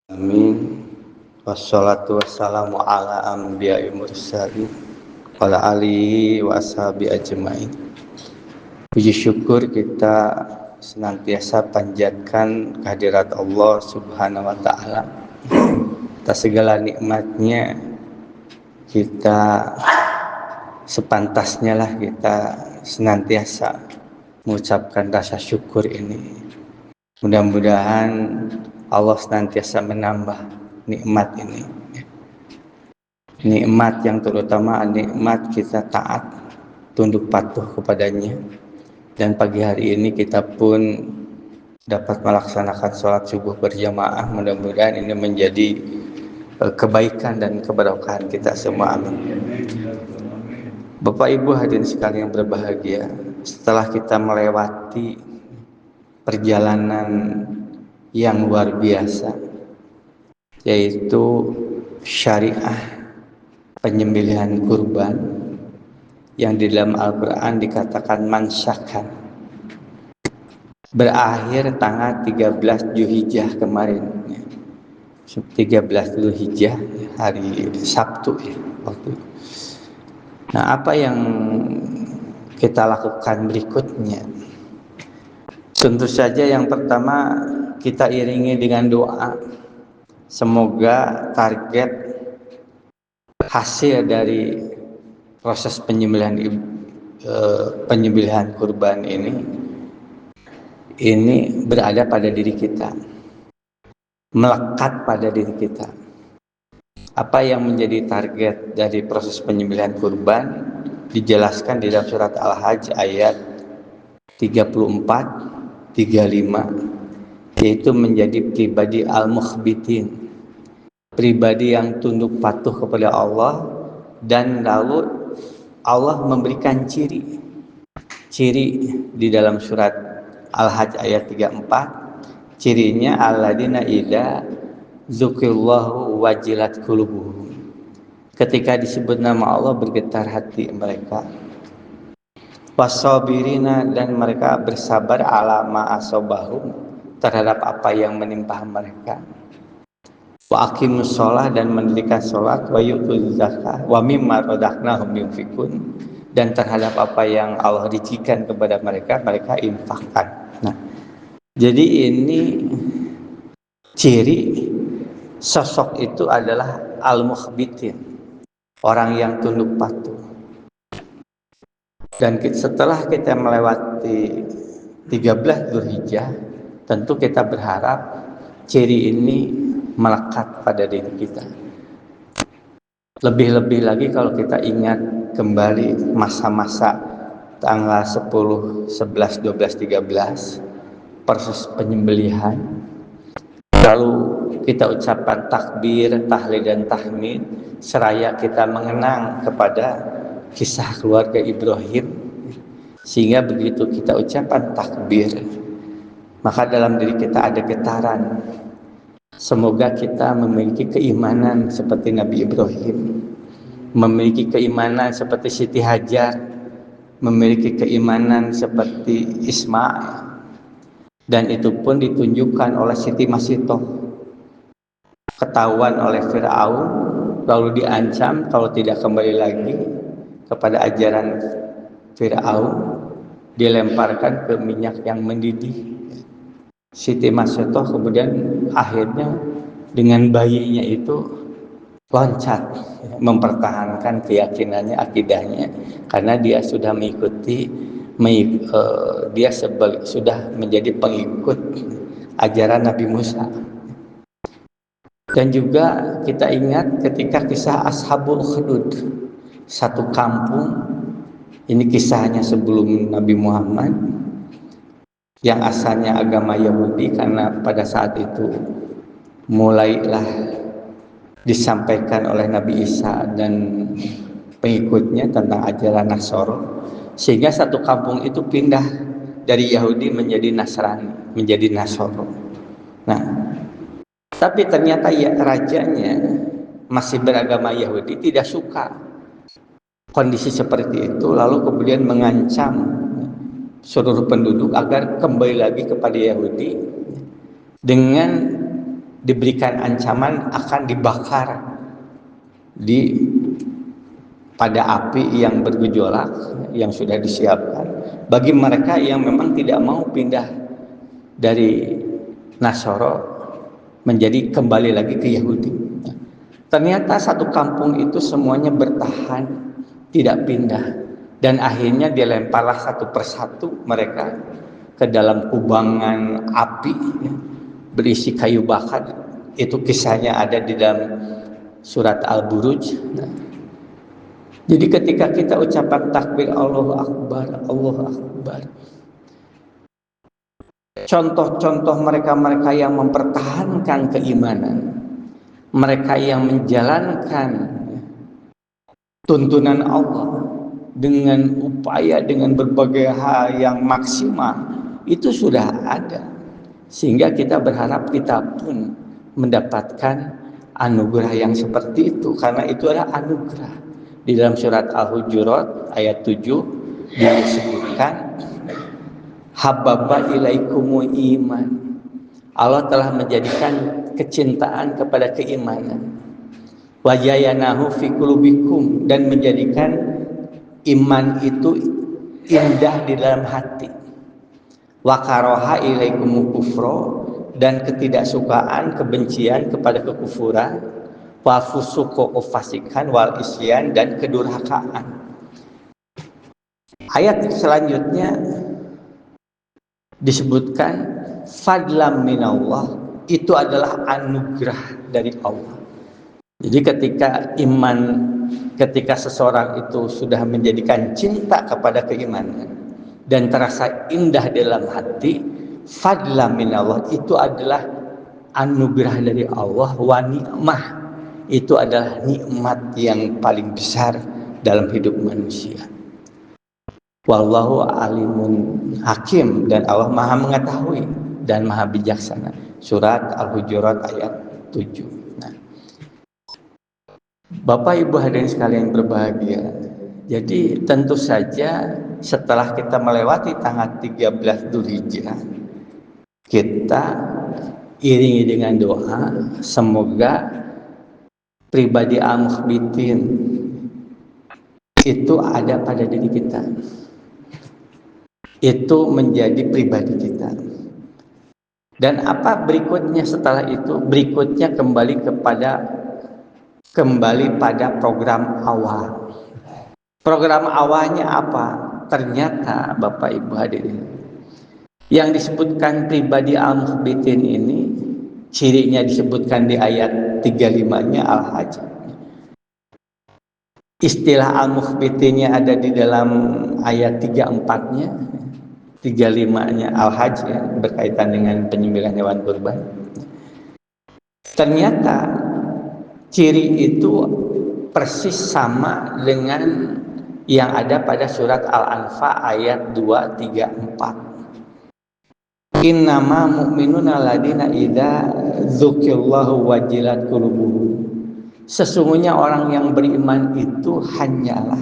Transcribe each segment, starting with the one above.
Amin. Wassalatu wassalamu ala anbiya'i mursalin wa ala alihi wa ashabi ajmain. Puji syukur kita senantiasa panjatkan kehadirat Allah Subhanahu wa taala atas segala nikmatnya. Kita sepantasnya lah kita senantiasa mengucapkan rasa syukur ini. Mudah-mudahan Allah senantiasa menambah nikmat ini. Nikmat yang terutama nikmat kita taat, tunduk patuh kepadanya. Dan pagi hari ini kita pun dapat melaksanakan sholat subuh berjamaah. Mudah-mudahan ini menjadi kebaikan dan keberkahan kita semua. Amin. Bapak Ibu hadirin sekalian yang berbahagia, setelah kita melewati perjalanan yang luar biasa, yaitu syariah penyembelihan kurban yang di dalam Al-Quran dikatakan mansyakan, berakhir tanggal 13 Zulhijjah kemarin. 13 Zulhijjah hari Sabtu ya, waktu itu. Nah, apa yang kita lakukan berikutnya? Tentu saja yang pertama kita iringi dengan doa. Semoga target hasil dari proses penyembelihan kurban ini berada pada diri kita, melekat pada diri kita. Apa yang menjadi target dari proses penyembelihan kurban dijelaskan di dalam surat Al-Hajj ayat 34, 35, yaitu menjadi pribadi al-mukhbitin, pribadi yang tunduk patuh kepada Allah. Dan lalu Allah memberikan ciri di dalam surat Al-Hajj ayat 34. Cirinya alladzina idza dzukirallahu wajilat qulubuhum. Ketika disebut nama Allah bergetar hati mereka. Wasabirina, dan mereka bersabar ala ma asobahum, terhadap apa yang menimpa mereka. Wa aqimus shalah, dan mendirikan salat, wa yutuz zakah, wa mimma razaqnahum yunfikun, dan terhadap apa yang Allah rizkikan kepada mereka, mereka infakkan. Nah, jadi ini ciri sosok itu adalah al-mukhbitin, orang yang tunduk patuh. Dan setelah kita melewati 13 Zulhijjah, tentu kita berharap ciri ini melekat pada diri kita. Lebih-lebih lagi kalau kita ingat kembali masa-masa tanggal 10, 11, 12, 13, proses penyembelihan. Lalu kita ucapkan takbir, tahlil dan tahmid, seraya kita mengenang kepada kisah keluarga Ibrahim. Sehingga begitu kita ucapkan takbir, maka dalam diri kita ada getaran. Semoga kita memiliki keimanan seperti Nabi Ibrahim, memiliki keimanan seperti Siti Hajar, memiliki keimanan seperti Ismail. Dan itu pun ditunjukkan oleh Siti Masitoh, ketahuan oleh Fir'aun, lalu diancam kalau tidak kembali lagi kepada ajaran Fir'aun, dilemparkan ke minyak yang mendidih. Siti Masitoh kemudian akhirnya dengan bayinya itu loncat, mempertahankan keyakinannya, akidahnya, karena dia sudah sudah menjadi pengikut ajaran Nabi Musa. Dan juga kita ingat ketika kisah Ashabul Ukhdud, satu kampung, ini kisahnya sebelum Nabi Muhammad, yang asalnya agama Yahudi, karena pada saat itu mulailah disampaikan oleh Nabi Isa dan pengikutnya tentang ajaran Nasoro, sehingga satu kampung itu pindah dari Yahudi menjadi Nasrani, menjadi Nasoro. Nah, tapi ternyata ya, rajanya masih beragama Yahudi, tidak suka kondisi seperti itu, lalu kemudian mengancam seluruh penduduk agar kembali lagi kepada Yahudi dengan diberikan ancaman akan dibakar pada api yang bergejolak yang sudah disiapkan bagi mereka yang memang tidak mau pindah dari Nasoro menjadi kembali lagi ke Yahudi. Ternyata satu kampung itu semuanya bertahan, tidak pindah, dan akhirnya dilemparlah satu persatu mereka ke dalam kubangan api berisi kayu bakar. Itu kisahnya ada di dalam surat Al-Buruj. Jadi ketika kita ucapan takbir Allahu Akbar, Allahu Akbar, contoh-contoh mereka-mereka yang mempertahankan keimanan, mereka yang menjalankan tuntunan Allah dengan upaya, dengan berbagai hal yang maksimal, itu sudah ada. Sehingga kita berharap kita pun mendapatkan anugerah yang seperti itu, karena itu adalah anugerah. Di dalam surat Al-Hujurat ayat 7 disebutkan hababa ilaikumul iman. Allah telah menjadikan kecintaan kepada keimanan. Wajayanahu fi qulubikum, dan menjadikan iman itu indah di dalam hati. Wa karaha ilaikumul kufra, dan ketidaksukaan, kebencian kepada kekufuran. Wa fusuqa, kefasikan, wal isyan, dan kedurhakaan. Ayat selanjutnya disebutkan fadlam minallah, itu adalah anugerah dari Allah. Jadi ketika seseorang itu sudah menjadikan cinta kepada keimanan dan terasa indah dalam hati, fadlam minallah, itu adalah anugerah dari Allah. Wa ni'mah, itu adalah nikmat yang paling besar dalam hidup manusia. Wallahu alimun hakim, dan Allah maha mengetahui dan maha bijaksana. Surat Al-Hujurat ayat 7. Nah, Bapak Ibu hadirin sekalian berbahagia, jadi tentu saja setelah kita melewati tanggal 13 Dzulhijjah, kita iringi dengan doa semoga pribadi al-mukhbitin itu ada pada diri kita, itu menjadi pribadi kita. Dan apa berikutnya setelah itu? Berikutnya kembali pada program awal. Program awalnya apa? Ternyata Bapak Ibu hadirin, yang disebutkan pribadi al-mukhbitin ini, cirinya disebutkan di ayat 35-nya Al-Hajj. Istilah al-mukhbitinnya ada di dalam ayat 34-nya, 35-nya Al-Hajj, ya, berkaitan dengan penyembelihan hewan kurban. Ternyata ciri itu persis sama dengan yang ada pada surat Al-Anfal ayat 2, 3, 4. Innama mu'minuna ladina idza dzukirallahu wajilat qulubuhum. Sesungguhnya orang yang beriman itu hanyalah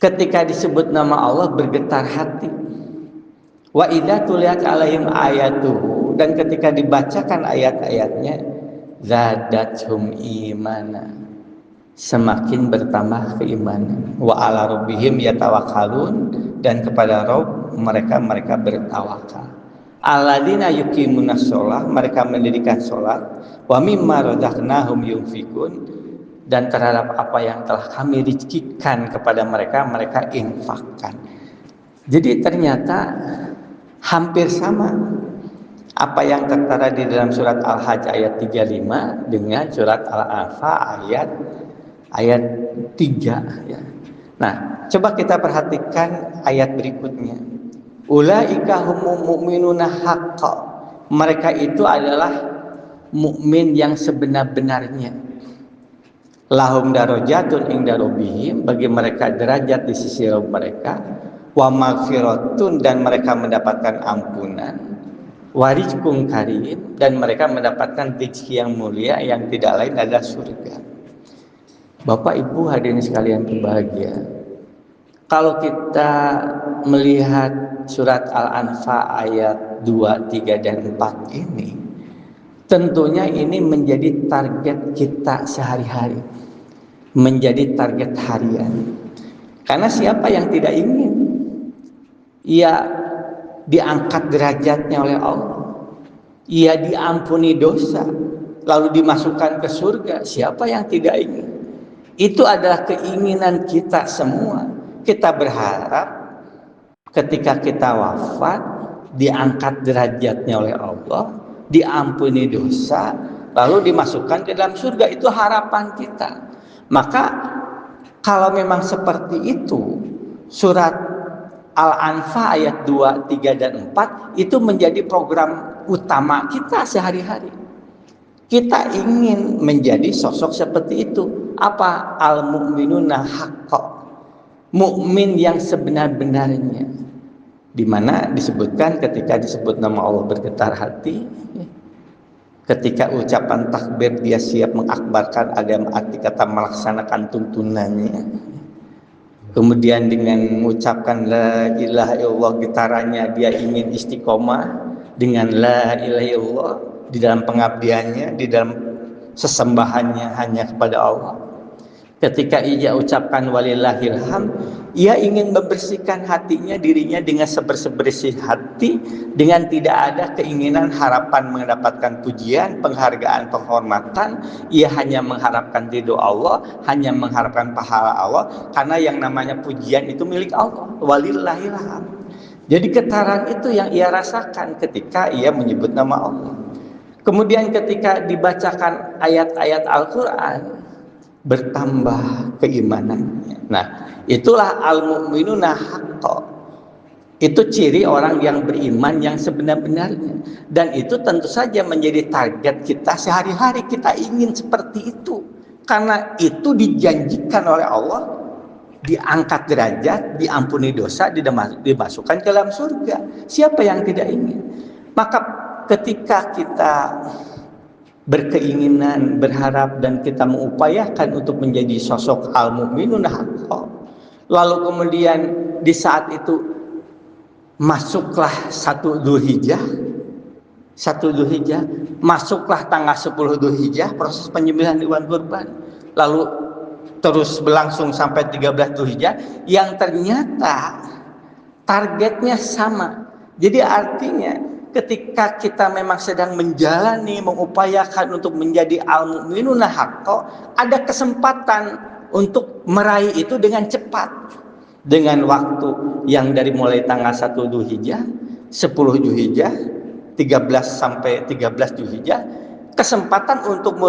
ketika disebut nama Allah bergetar hati. Wa idza tuliyat alaihim ayatuhu, dan ketika dibacakan ayat-ayatnya, zadathum imana, semakin bertambah keimanan. Wa ala rabbihim yatawakkalun, dan kepada Rabb mereka bertawakal. Alladzina yuqimunas shalah, mereka mendirikan salat. Wa mimma razaqnahum yunfikun, dan terhadap apa yang telah kami rezekikan kepada mereka infakkan. Jadi ternyata hampir sama apa yang tertera di dalam surat Al-Hajj ayat 35 dengan surat Al-Anfal ayat 3, ya. Nah, coba kita perhatikan ayat berikutnya. Ulaika humul mu'minuna haqqan. Mereka itu adalah mukmin yang sebenar-benarnya. Lahum darajatun inda rabbihim, bagi mereka derajat di sisi Rabb mereka. Wa maghfiratun, dan mereka mendapatkan ampunan. Wa rizqun karim, dan mereka mendapatkan rezeki yang mulia yang tidak lain adalah surga. Bapak Ibu hadirin sekalian berbahagia, kalau kita melihat surat Al-Anfal ayat 2, 3, dan 4 ini, Tentunya ini menjadi target kita sehari-hari, menjadi target harian. Karena siapa yang tidak ingin ia diangkat derajatnya oleh Allah, ia diampuni dosa, lalu dimasukkan ke surga? Siapa yang tidak ingin? Itu adalah keinginan kita semua. Kita berharap ketika kita wafat diangkat derajatnya oleh Allah, diampuni dosa, lalu dimasukkan ke dalam surga. Itu harapan kita. Maka kalau memang seperti itu, surat Al-Anfal ayat 2, 3, dan 4 itu menjadi program utama kita sehari-hari. Kita ingin menjadi sosok seperti itu. Apa? Al-mu'minuna haqqa, mukmin yang sebenar-benarnya. Di mana disebutkan ketika disebut nama Allah bergetar hati, ketika ucapan takbir dia siap mengakbarkan, ada arti kata melaksanakan tuntunannya. Kemudian dengan mengucapkan la ilaha illallah getarannya dia ingin istiqomah dengan la ilaha illallah di dalam pengabdiannya, di dalam sesembahannya hanya kepada Allah. Ketika ia ucapkan walillahil hamd, ia ingin membersihkan hatinya, dirinya dengan sebersih hati, dengan tidak ada keinginan harapan mendapatkan pujian, penghargaan, penghormatan. Ia hanya mengharapkan ridho Allah, hanya mengharapkan pahala Allah, karena yang namanya pujian itu milik Allah. Walillahil hamd. Jadi getaran itu yang ia rasakan ketika ia menyebut nama Allah. Kemudian ketika dibacakan ayat-ayat Al-Quran, bertambah keimanannya. Nah, itulah al-mu'minuna haqqa. Itu ciri orang yang beriman yang sebenar-benarnya. Dan itu tentu saja menjadi target kita sehari-hari. Kita ingin seperti itu. Karena itu dijanjikan oleh Allah, diangkat derajat, diampuni dosa, dimasukkan ke dalam surga. Siapa yang tidak ingin? Maka ketika kita berkeinginan, berharap, dan kita mengupayakan untuk menjadi sosok al-mu'minuna haqqa, lalu kemudian di saat itu masuklah 1 Dzulhijjah, masuklah tanggal 10 Dzulhijjah, proses penyembelihan hewan kurban, lalu terus berlangsung sampai 13 Dzulhijjah, yang ternyata targetnya sama. Jadi artinya ketika kita memang sedang menjalani, mengupayakan untuk menjadi al-mu'minuna haqqa, ada kesempatan untuk meraih itu dengan cepat. Dengan waktu yang dari mulai tanggal 1 Dzulhijjah, 10 Dzulhijjah, 13 sampai 13 Dzulhijjah, kesempatan untuk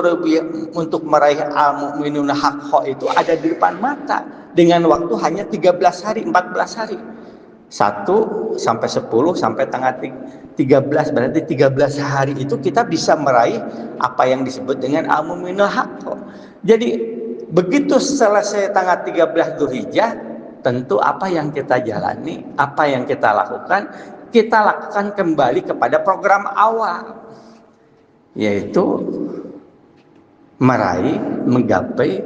meraih al-mu'minuna haqqa itu ada di depan mata dengan waktu hanya 13 hari, 14 hari. 1 sampai 10 sampai tanggal 13, berarti 13 hari itu kita bisa meraih apa yang disebut dengan al-mu'minul haqqa. Jadi begitu selesai tanggal 13 Dzulhijjah, tentu apa yang kita jalani, apa yang kita lakukan kembali kepada program awal, yaitu meraih, menggapai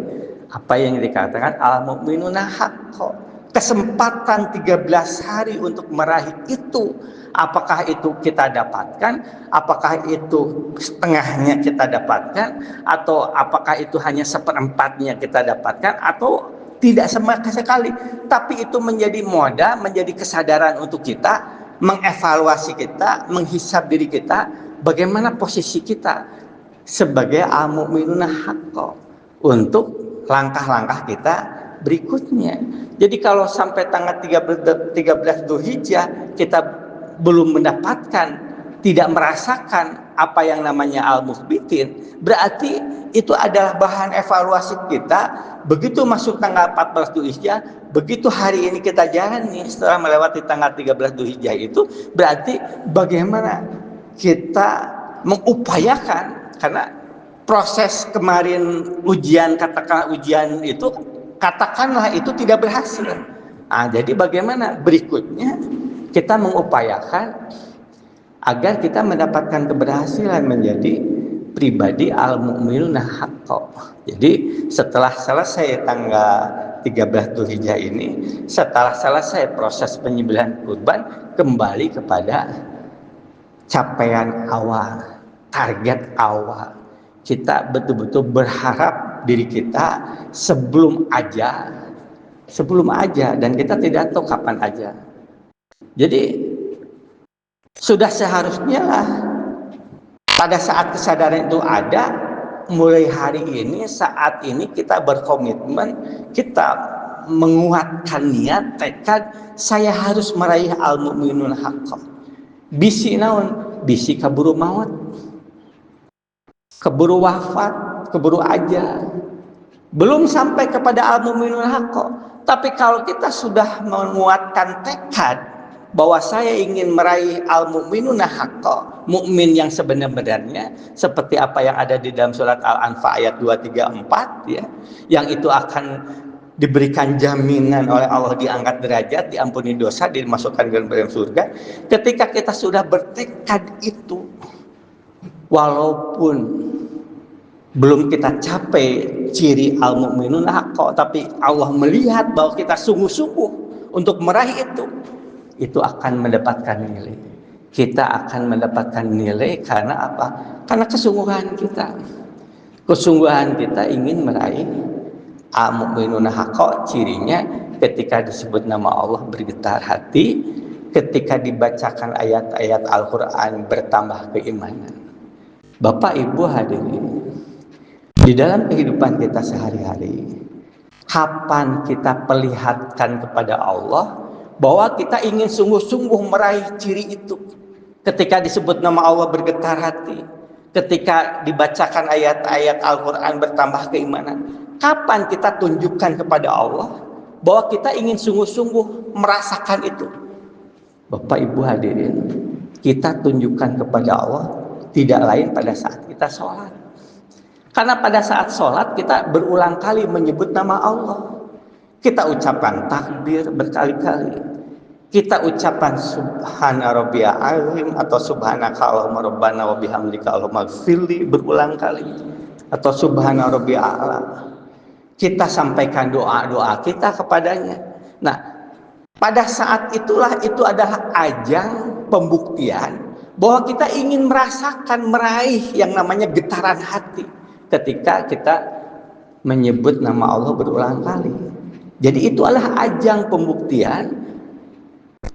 apa yang dikatakan al-mu'minuna haqqa. Kesempatan 13 hari untuk meraih itu, apakah itu kita dapatkan, apakah itu setengahnya kita dapatkan, atau apakah itu hanya seperempatnya kita dapatkan, atau tidak sama sekali. Tapi itu menjadi modal, menjadi kesadaran untuk kita mengevaluasi kita, menghisab diri kita, bagaimana posisi kita sebagai al-mu'minuna haqqa untuk langkah-langkah kita berikutnya. Jadi kalau sampai tanggal 13 Dzulhijjah kita belum mendapatkan, tidak merasakan apa yang namanya al-mukhbitin, berarti itu adalah bahan evaluasi kita. Begitu masuk tanggal 14 Dzulhijjah, begitu hari ini kita jalani setelah melewati tanggal 13 Dzulhijjah itu, berarti bagaimana kita mengupayakan, karena proses kemarin ujian, katakanlah itu tidak berhasil. Nah, jadi bagaimana berikutnya kita mengupayakan agar kita mendapatkan keberhasilan menjadi pribadi al-mu'minuna haqqa. Jadi setelah selesai tanggal 13 Dzulhijjah ini, setelah selesai proses penyembelihan kurban, kembali kepada capaian awal, target awal. Kita betul-betul berharap diri kita sebelum aja, dan kita tidak tahu kapan aja. Jadi sudah seharusnya lah pada saat kesadaran itu ada, mulai hari ini, saat ini kita berkomitmen, kita menguatkan niat, tekad, saya harus meraih al-mu'minun haqqan. Bisi naon? Bisi kaburu maut, keburu wafat, keburu aja. Belum sampai kepada al-mu'minun haqqan. Tapi kalau kita sudah menguatkan tekad bahwa saya ingin meraih al-mu'minun haqqan, mukmin yang sebenar-benarnya, seperti apa yang ada di dalam surat Al-Anfal ayat 234 ya, yang itu akan diberikan jaminan oleh Allah, diangkat derajat, diampuni dosa, dimasukkan ke dalam surga. Ketika kita sudah bertekad itu, walaupun belum kita capai ciri al-mu'minun haqqan, tapi Allah melihat bahwa kita sungguh-sungguh untuk meraih itu akan mendapatkan nilai. Kita akan mendapatkan nilai karena apa? Karena kesungguhan kita. Kesungguhan kita ingin meraih al-mu'minun haqqan. Cirinya ketika disebut nama Allah bergetar hati, ketika dibacakan ayat-ayat Al-Quran bertambah keimanan. Bapak Ibu hadirin, di dalam kehidupan kita sehari-hari, kapan kita perlihatkan kepada Allah bahwa kita ingin sungguh-sungguh meraih ciri itu? Ketika disebut nama Allah bergetar hati, ketika dibacakan ayat-ayat Al-Quran bertambah keimanan. Kapan kita tunjukkan kepada Allah bahwa kita ingin sungguh-sungguh merasakan itu? Bapak Ibu hadirin, kita tunjukkan kepada Allah tidak lain pada saat kita sholat. Karena pada saat sholat kita berulang kali menyebut nama Allah. Kita ucapkan takbir berkali-kali. Kita ucapkan subhana rabbiyal azim atau subhanaka allahumma rabbana wa bihamdika allahumma ighfirli berulang kali, atau subhana rabbiyal a'la. Kita sampaikan doa-doa kita kepadanya. Nah, pada saat itulah itu adalah ajang pembuktian bahwa kita ingin merasakan, meraih yang namanya getaran hati ketika kita menyebut nama Allah berulang kali. Jadi itu adalah ajang pembuktian.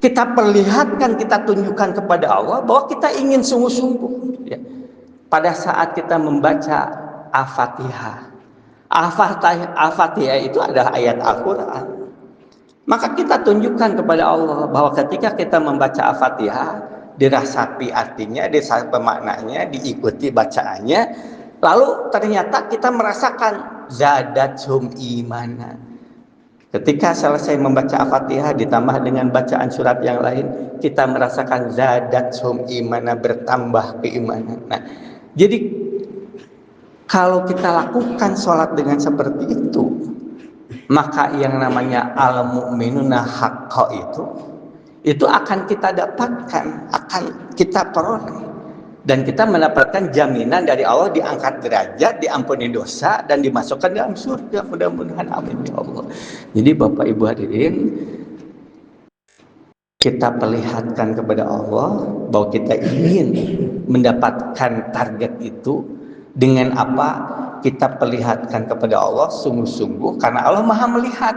Kita perlihatkan, kita tunjukkan kepada Allah bahwa kita ingin sungguh-sungguh ya. Pada saat kita membaca Al-Fatihah, Al-Fatihah itu adalah ayat Al-Quran. Maka kita tunjukkan kepada Allah bahwa ketika kita membaca Al-Fatihah, dirasapi artinya, dirasapi maknanya, diikuti bacaannya, lalu ternyata kita merasakan zadathum imanan. Ketika selesai membaca Al-Fatihah ditambah dengan bacaan surat yang lain, kita merasakan zadathum imanan, bertambah keimanan. Nah, jadi kalau kita lakukan sholat dengan seperti itu, maka yang namanya al-mu'minuna haqqan itu akan kita dapatkan, akan kita peroleh, dan kita mendapatkan jaminan dari Allah diangkat derajat, diampuni dosa, dan dimasukkan dalam surga. Mudah-mudahan amin ya Allah. Jadi Bapak Ibu hadirin, kita perlihatkan kepada Allah bahwa kita ingin mendapatkan target itu. Dengan apa? Kita perlihatkan kepada Allah sungguh-sungguh, karena Allah Maha melihat.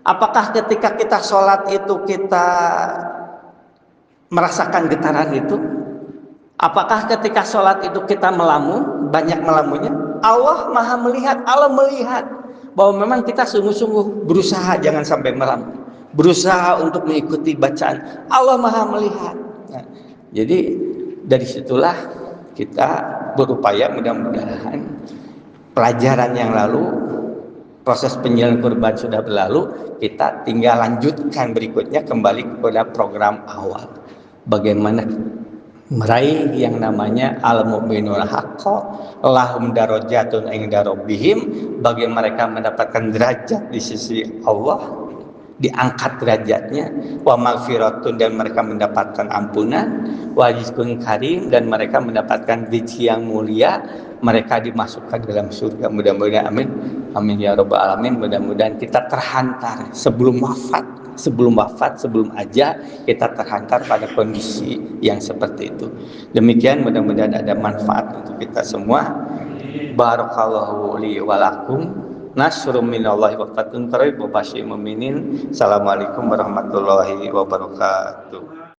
Apakah ketika kita sholat itu kita merasakan getaran itu? Apakah ketika sholat itu kita melamun, banyak melamunnya? Allah Maha melihat. Allah melihat bahwa memang kita sungguh-sungguh berusaha jangan sampai melamun, berusaha untuk mengikuti bacaan. Allah Maha melihat. Nah, jadi dari situlah kita berupaya, mudah-mudahan pelajaran yang lalu, proses penjualan kurban sudah berlalu, kita tinggal lanjutkan berikutnya kembali kepada program awal. Bagaimana meraih yang namanya al-mu'minul haqqan lahum darajatun 'inda rabbihim, bagi mereka mendapatkan derajat di sisi Allah, diangkat derajatnya, wa maghfiratun, dan mereka mendapatkan ampunan, wa rizqun karim, dan mereka mendapatkan rezeki yang mulia, mereka dimasukkan dalam surga. Mudah-mudahan amin. Amin ya rabbal alamin. Mudah-mudahan kita terhantar sebelum wafat sebelum wafat, sebelum aja kita terhantar pada kondisi yang seperti itu. Demikian, mudah-mudahan ada manfaat untuk kita semua. Barakallahu li wa lakum. Nasrum minallahi wa fatun qarib wa basyiril mu'minin. Assalamualaikum warahmatullahi wabarakatuh.